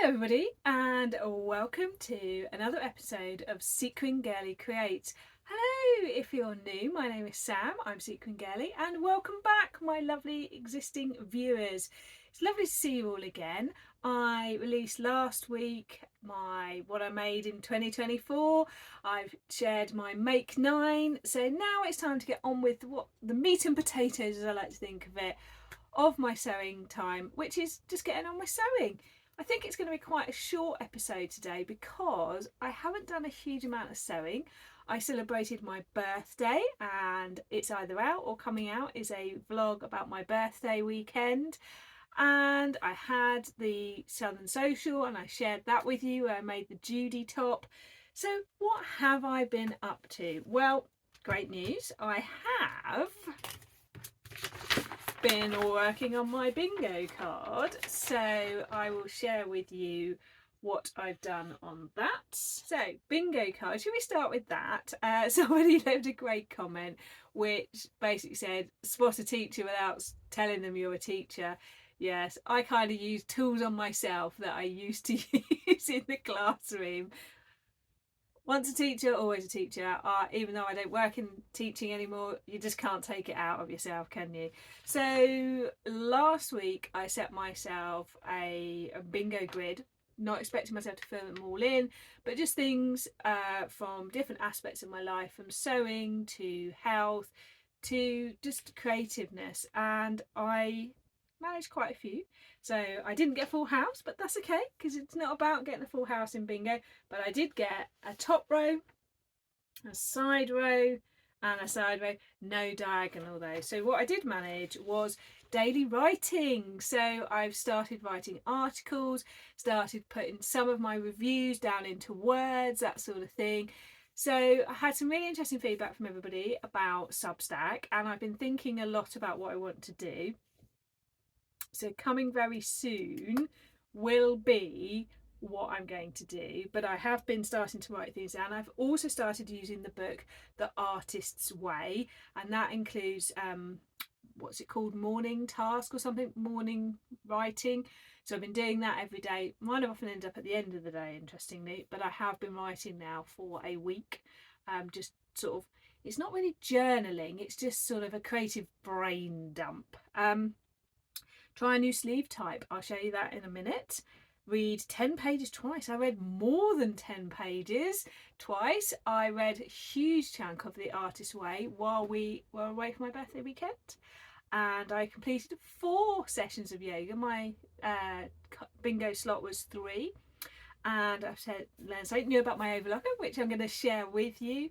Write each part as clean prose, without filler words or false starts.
Hello everybody and welcome to another episode of Sequin Girly Creates. Hello, if you're new, my name is Sam, I'm Sequin Girly, and welcome back my lovely existing viewers. It's lovely to see you all again. I released last week what I made in 2024. I've shared my Make 9, so now it's time to get on with what the meat and potatoes, as I like to think of it, of my sewing time, which is just getting on with sewing. I think it's going to be quite a short episode today because I haven't done a huge amount of sewing. I celebrated my birthday and it's either out or coming out is a vlog about my birthday weekend, and I had the Southern Social and I shared that with you where I made the Judy top. So what have I been up to? Well, great news, I have been working on my bingo card, so I will share with you what I've done on that. So bingo card, should we start with that? Somebody left a great comment which basically said spot a teacher without telling them you're a teacher. Yes, I kind of use tools on myself that I used to use in the classroom. Once a teacher, always a teacher. Even though I don't work in teaching anymore, you just can't take it out of yourself, can you? So last week I set myself a bingo grid, not expecting myself to fill them all in, but just things from different aspects of my life, from sewing to health to just creativeness, and I managed quite a few. So I didn't get full house, but that's okay because it's not about getting a full house in bingo. But I did get a top row, a side row and a side row, no diagonal though. So what I did manage was daily writing. So I've started writing articles, started putting some of my reviews down into words, that sort of thing. So I had some really interesting feedback from everybody about Substack, and I've been thinking a lot about what I want to do. So coming very soon will be what I'm going to do, but I have been starting to write things down. I've also started using the book The Artist's Way, and that includes what's it called, morning task or something, morning writing. So I've been doing that every day. Mine often end up at the end of the day, interestingly, but I have been writing now for a week. Just sort of, it's not really journaling, it's just sort of a creative brain dump. Try a new sleeve type, I'll show you that in a minute. Read 10 pages twice. I read more than 10 pages twice. I read a huge chunk of The Artist's Way while we were away for my birthday weekend, and I completed 4 sessions of yoga. My bingo slot was 3, and I've learned something new about my Overlocker, which I'm going to share with you.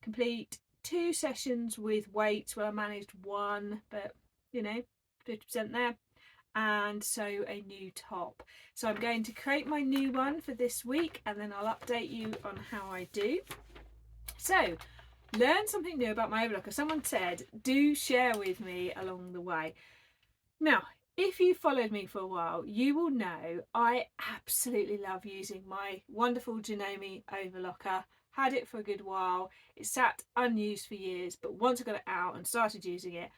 Complete 2 sessions with weights. Well, I managed 1, but you know, 50% there. And sew a new top. So I'm going to create my new one for this week, and then I'll update you on how I do. So learn something new about my Overlocker. Someone said do share with me along the way. Now if you followed me for a while, you will know I absolutely love using my wonderful Janome Overlocker. Had it for a good while. It sat unused for years, but once I got it out and started using it,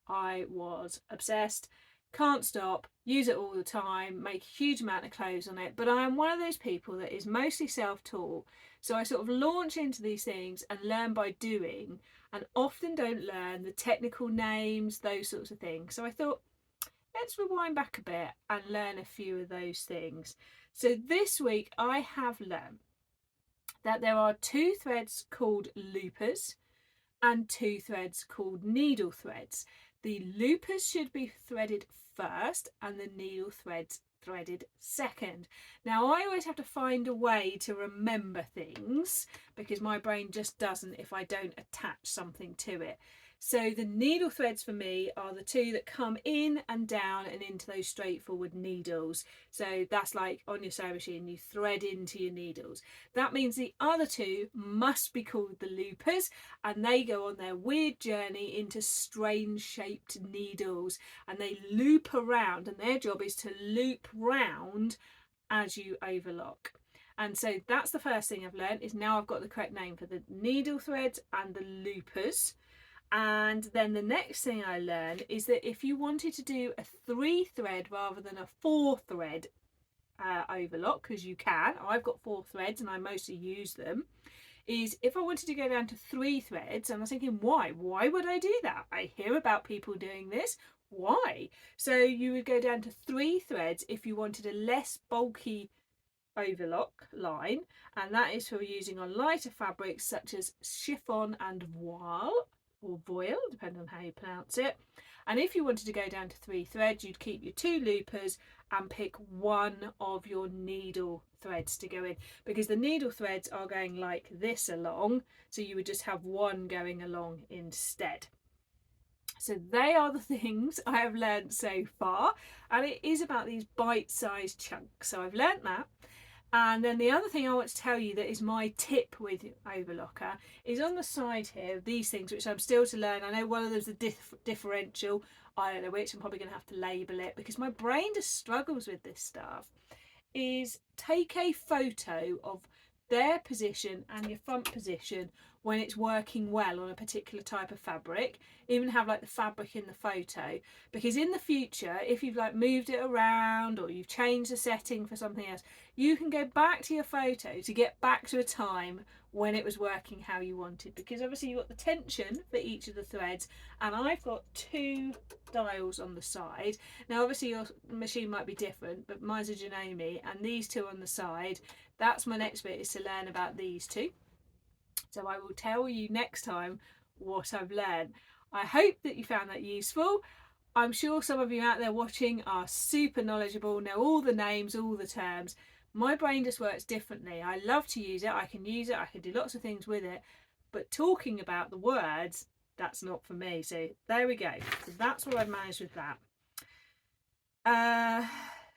I was obsessed. Can't stop, use it all the time, make a huge amount of clothes on it. But I am one of those people that is mostly self-taught, so I sort of launch into these things and learn by doing, and often don't learn the technical names, those sorts of things. So I thought, let's rewind back a bit and learn a few of those things. So this week I have learned that there are 2 threads called loopers and 2 threads called needle threads. The loopers should be threaded first and the needle threads threaded second. Now I always have to find a way to remember things because my brain just doesn't if I don't attach something to it. So the needle threads for me are the 2 that come in and down and into those straightforward needles. So that's like on your sewing machine, you thread into your needles. That means the other 2 must be called the loopers, and they go on their weird journey into strange shaped needles, and they loop around, and their job is to loop round as you overlock. And so that's the first thing I've learned, is now I've got the correct name for the needle threads and the loopers. And then the next thing I learned is that if you wanted to do a 3 thread rather than a 4 thread overlock, because you can. I've got 4 threads and I mostly use them. Is if I wanted to go down to 3 threads, and I was thinking, why would I do that? I hear about people doing this. Why? So you would go down to 3 threads if you wanted a less bulky overlock line, and that is for using on lighter fabrics such as chiffon and voile, or voile, depending on how you pronounce it. And if you wanted to go down to 3 threads, you'd keep your 2 loopers and pick one of your needle threads to go in, because the needle threads are going like this along, so you would just have one going along instead. So they are the things I have learned so far, and it is about these bite-sized chunks. So I've learned that. And then the other thing I want to tell you that is my tip with Overlocker is on the side here, these things, which I'm still to learn. I know one of them is the differential. I don't know which. I'm probably going to have to label it because my brain just struggles with this stuff. Is take a photo of their position and your front position when it's working well on a particular type of fabric. Even have like the fabric in the photo, because in the future, if you've like moved it around or you've changed the setting for something else, you can go back to your photo to get back to a time when it was working how you wanted, because obviously you've got the tension for each of the threads, and I've got 2 dials on the side. Now obviously your machine might be different, but mine's a Janome, and these 2 on the side, that's my next bit, is to learn about these 2. So I will tell you next time what I've learned. I hope that you found that useful. I'm sure some of you out there watching are super knowledgeable, know all the names, all the terms. My brain just works differently. I love to use it. I can use it. I can do lots of things with it. But talking about the words, that's not for me. So there we go. So that's what I've managed with that.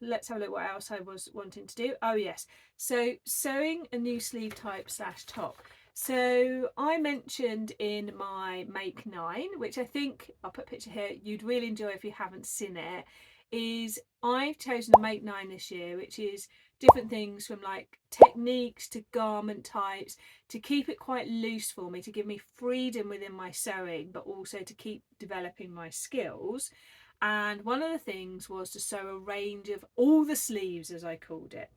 Let's have a look what else I was wanting to do. Oh yes. So sewing a new sleeve type / top. So I mentioned in my Make 9, which I think, I'll put a picture here, you'd really enjoy if you haven't seen it, is I've chosen to Make 9 this year, which is different things from like techniques to garment types, to keep it quite loose for me, to give me freedom within my sewing, but also to keep developing my skills. And one of the things was to sew a range of all the sleeves, as I called it.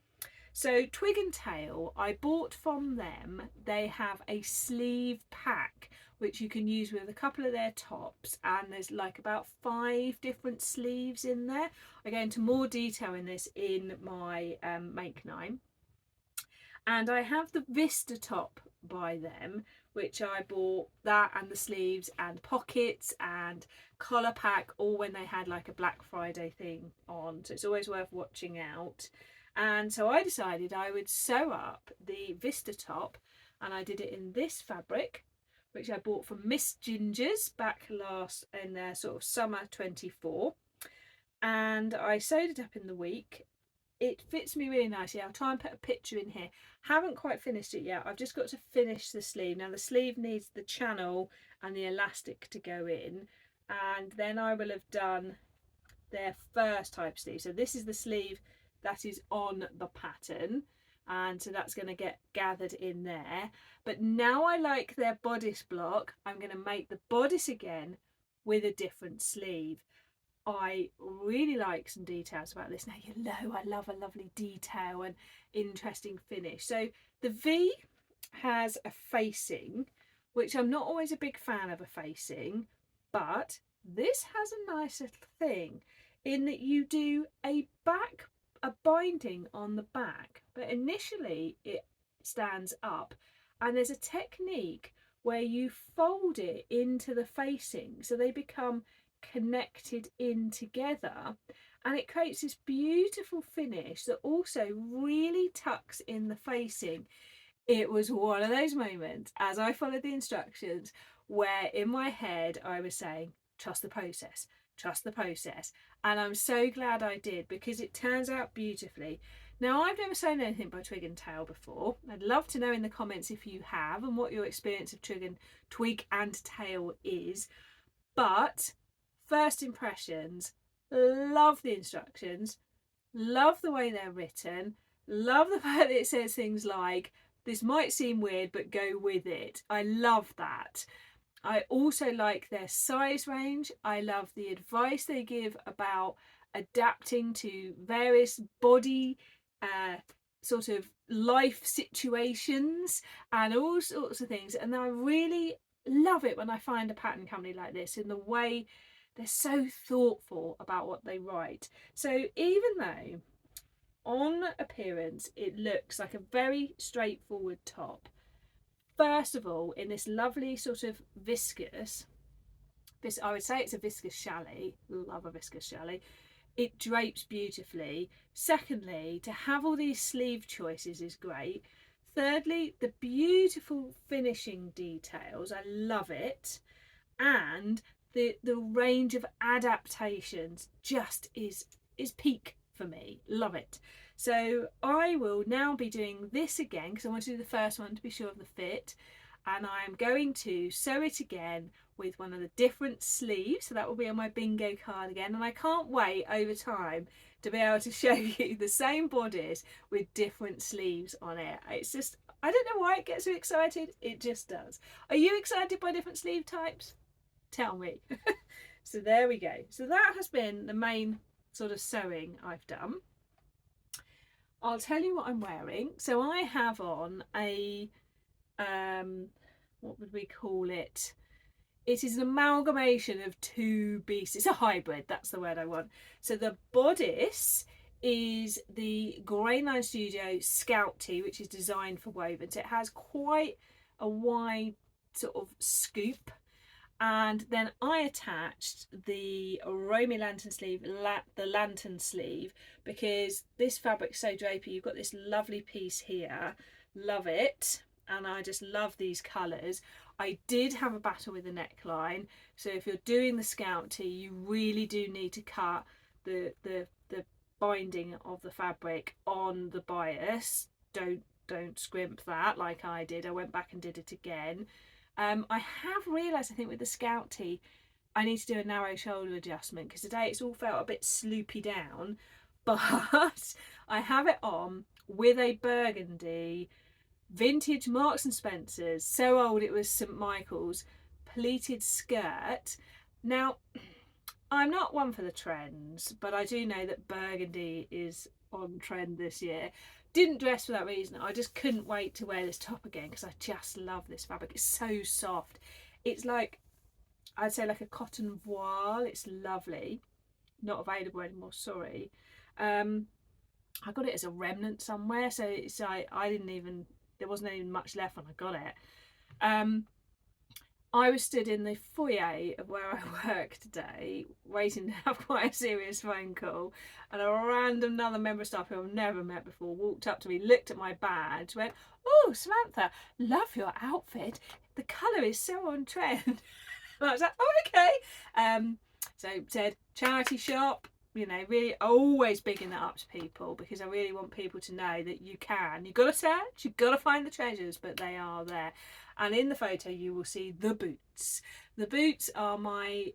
So Twig and Tail, I bought from them. They have a sleeve pack which you can use with a couple of their tops, and there's like about 5 different sleeves in there. I go into more detail in this in my Make 9. And I have the Vista top by them, which I bought that and the sleeves and pockets and collar pack, all when they had like a Black Friday thing on. So it's always worth watching out. And so I decided I would sew up the Vista top, and I did it in this fabric, which I bought from Miss Ginger's back last in their sort of summer 24. And I sewed it up in the week. It fits me really nicely. I'll try and put a picture in here. Haven't quite finished it yet. I've just got to finish the sleeve. Now the sleeve needs the channel and the elastic to go in, and then I will have done their first type sleeve. So this is the sleeve that is on the pattern, and so that's going to get gathered in there. But now I like their bodice block, I'm going to make the bodice again with a different sleeve. I really like some details about this. Now you know I love a lovely detail and interesting finish. So the V has a facing, which I'm not always a big fan of a facing, but this has a nice little thing in that you do a binding on the back, but initially it stands up, and there's a technique where you fold it into the facing so they become connected in together, and it creates this beautiful finish that also really tucks in the facing. It was one of those moments as I followed the instructions where in my head I was saying, trust the process, trust the process. And I'm so glad I did, because it turns out beautifully. Now, I've never sewn anything by Twig and Tail before. I'd love to know in the comments if you have, and what your experience of Twig and Tail is. But first impressions, love the instructions, love the way they're written, love the fact that it says things like, this might seem weird, but go with it. I love that. I also like their size range. I love the advice they give about adapting to various body sort of life situations and all sorts of things, and I really love it when I find a pattern company like this in the way they're so thoughtful about what they write. So even though on appearance it looks like a very straightforward top, first of all, in this lovely sort of viscous, this, I would say it's a viscous challis, love a viscous challis, it drapes beautifully. Secondly, to have all these sleeve choices is great. Thirdly, the beautiful finishing details, I love it. And the range of adaptations just is peak for me. Love it. So I will now be doing this again because I want to do the first one to be sure of the fit, and I'm going to sew it again with one of the different sleeves, so that will be on my bingo card again, and I can't wait over time to be able to show you the same bodice with different sleeves on it. It's just, I don't know why it gets me excited, it just does. Are you excited by different sleeve types? Tell me. So there we go. So that has been the main sort of sewing I've done. I'll tell you what I'm wearing. So I have on a what would we call it? It is an amalgamation of two beasts. It's a hybrid, that's the word I want. So the bodice is the Grainline Studio Scout Tee, which is designed for woven. So it has quite a wide sort of scoop. And then I attached the Romy Lantern sleeve, the lantern sleeve, because this fabric's so drapey. You've got this lovely piece here. Love it. And I just love these colours. I did have a battle with the neckline, so if you're doing the Scout Tee, you really do need to cut the binding of the fabric on the bias. Don't scrimp that like I did. I went back and did it again. I have realised, I think, with the Scout Tee, I need to do a narrow shoulder adjustment because today it's all felt a bit sloopy down, but I have it on with a burgundy vintage Marks and Spencer's, so old it was St Michael's, pleated skirt. Now, I'm not one for the trends, but I do know that burgundy is on trend this year. Didn't dress for that reason. I just couldn't wait to wear this top again because I just love this fabric. It's so soft. It's like, I'd say like a cotton voile. It's lovely. Not available anymore, sorry. I got it as a remnant somewhere, so it's I didn't even, there wasn't even much left when I got it. I was stood in the foyer of where I work today, waiting to have quite a serious phone call, and a random another member of staff who I've never met before walked up to me, looked at my badge, went, "Oh, Samantha, love your outfit. The colour is so on trend." And I was like, "Oh, okay." So said charity shop. You know, really always bigging that up to people because I really want people to know that you can. You've got to search, you've got to find the treasures, but they are there. And in the photo you will see the boots. The boots are my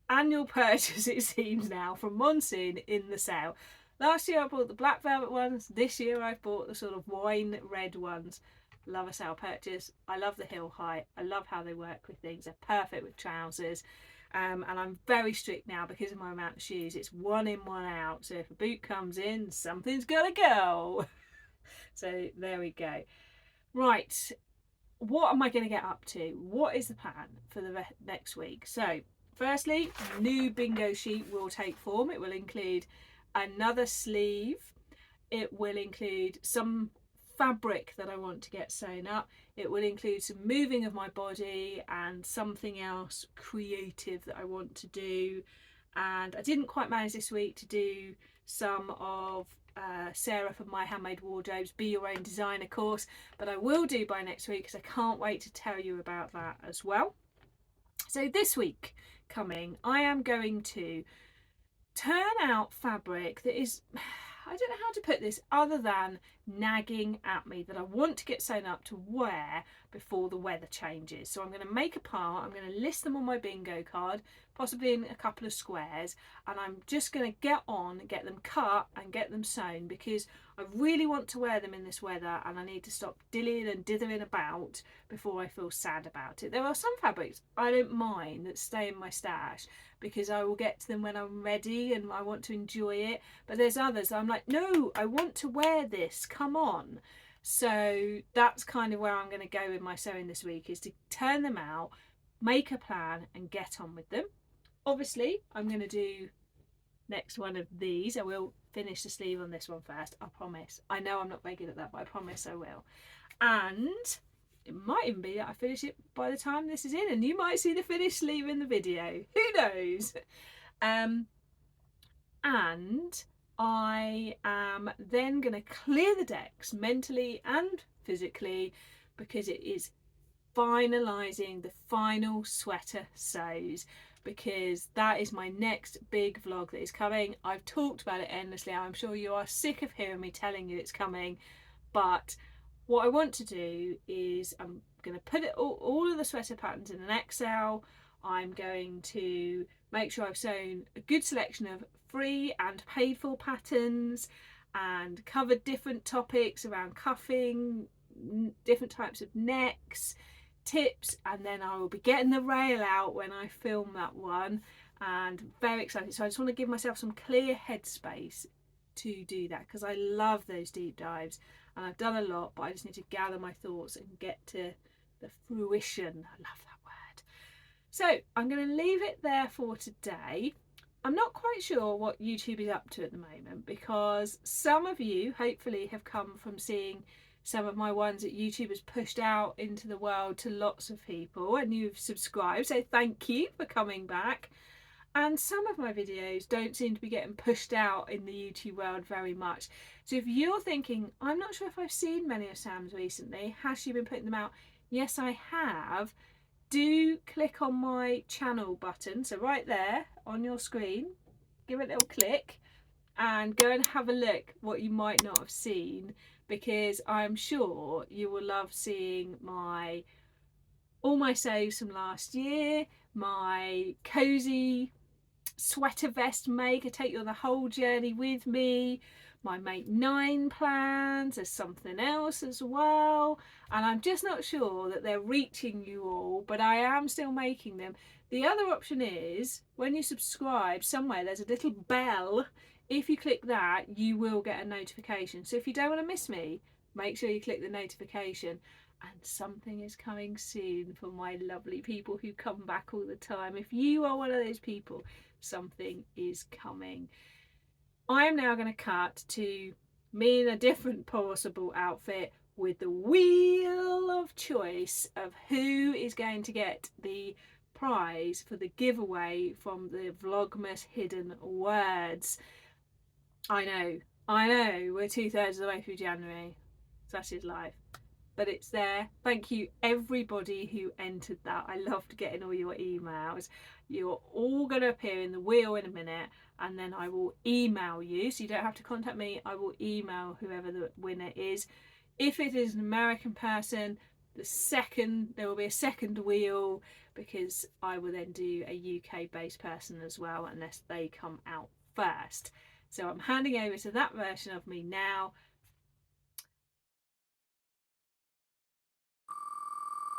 annual purchase, it seems now, from Monsoon in the sale. Last year I bought the black velvet ones. This year I've bought the sort of wine red ones. Love a sale purchase. I love the heel height. I love how they work with things. They're perfect with trousers. And I'm very strict now because of my amount of shoes. It's one in, one out. So if a boot comes in, something's got to go. So there we go. Right, what am I going to get up to? What is the plan for the next week? So firstly, new bingo sheet will take form. It will include another sleeve. It will include some fabric that I want to get sewn up. It will include some moving of my body and something else creative that I want to do. And I didn't quite manage this week to do some of Sarah from My Handmade Wardrobes Be Your Own Designer course, but I will do by next week because I can't wait to tell you about that as well. So this week coming, I am going to turn out fabric that is, I don't know how to put this other than nagging at me, that I want to get sewn up to wear before the weather changes. So I'm going to make a pile, I'm going to list them on my bingo card, possibly in a couple of squares, and I'm just going to get them cut and get them sewn, because I really want to wear them in this weather, and I need to stop dillying and dithering about before I feel sad about it. There are some fabrics I don't mind that stay in my stash, because I will get to them when I'm ready and I want to enjoy it, but there's others I'm like, no, I want to wear this, come on. So that's kind of where I'm going to go with my sewing this week, is to turn them out, make a plan and get on with them. Obviously I'm going to do next one of these. I will finish the sleeve on this one first, I promise. I know I'm not very good at that, but I promise I will. And it might even be that I finish it by the time this is in, and you might see the finished sleeve in the video, who knows. And I am then going to clear the decks mentally and physically, because it is finalising the final sweater sews, because that is my next big vlog that is coming. I've talked about it endlessly. I'm sure you are sick of hearing me telling you it's coming, but what I want to do is I'm going to put it all of the sweater patterns in an Excel. I'm going to make sure I've sewn a good selection of free and paid for patterns, and covered different topics around cuffing, different types of necks, tips, and then I will be getting the rail out when I film that one, and very excited. So I just want to give myself some clear headspace to do that, because I love those deep dives and I've done a lot, but I just need to gather my thoughts and get to the fruition. I love that word. So I'm going to leave it there for today. I'm not quite sure what YouTube is up to at the moment, because some of you hopefully have come from seeing some of my ones that YouTube has pushed out into the world to lots of people, and you've subscribed, so thank you for coming back. And some of my videos don't seem to be getting pushed out in the YouTube world very much. So if you're thinking, I'm not sure if I've seen many of Sam's recently, has she been putting them out? Yes, I have. Do click on my channel button, so right there on your screen, give it a little click and go and have a look what you might not have seen, because I'm sure you will love seeing all my saves from last year, my cozy sweater vest make. I take you on the whole journey with me, my Make 9 plans. There's something else as well, and I'm just not sure that they're reaching you all, but I am still making them. The other option is, when you subscribe, somewhere there's a little bell. If you click that, you will get a notification. So if you don't want to miss me, make sure you click the notification. And something is coming soon for my lovely people who come back all the time. If you are one of those people, something is coming. I am now going to cut to me in a different possible outfit, with the wheel of choice of who is going to get the prize for the giveaway from the Vlogmas Hidden Words. I know, we're 2/3 of the way through January. Such is life. But it's there. Thank you everybody who entered that. I loved getting all your emails. You're all going to appear in the wheel in a minute, and then I will email you, so you don't have to contact me. I will email whoever the winner is. If it is an American person, there will be a second wheel, because I will then do a UK based person as well, unless they come out first. So I'm handing over to that version of me now.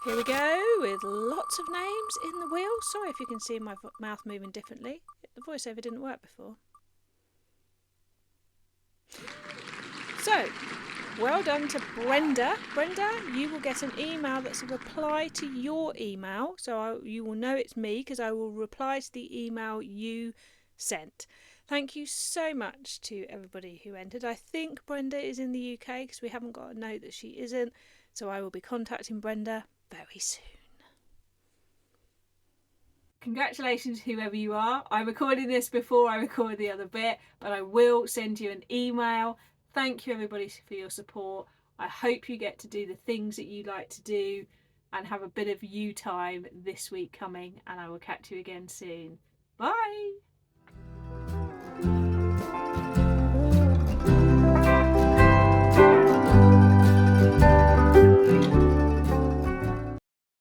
Here we go, with lots of names in the wheel. Sorry if you can see my mouth moving differently. The voiceover didn't work before. So, well done to Brenda. Brenda, you will get an email that's a reply to your email. So you will know it's me, because I will reply to the email you sent. Thank you so much to everybody who entered. I think Brenda is in the UK, because we haven't got a note that she isn't. So I will be contacting Brenda very soon. Congratulations, whoever you are. I recorded this before I recorded the other bit, but I will send you an email. Thank you everybody for your support. I hope you get to do the things that you like to do and have a bit of you time this week coming, and I will catch you again soon. Bye.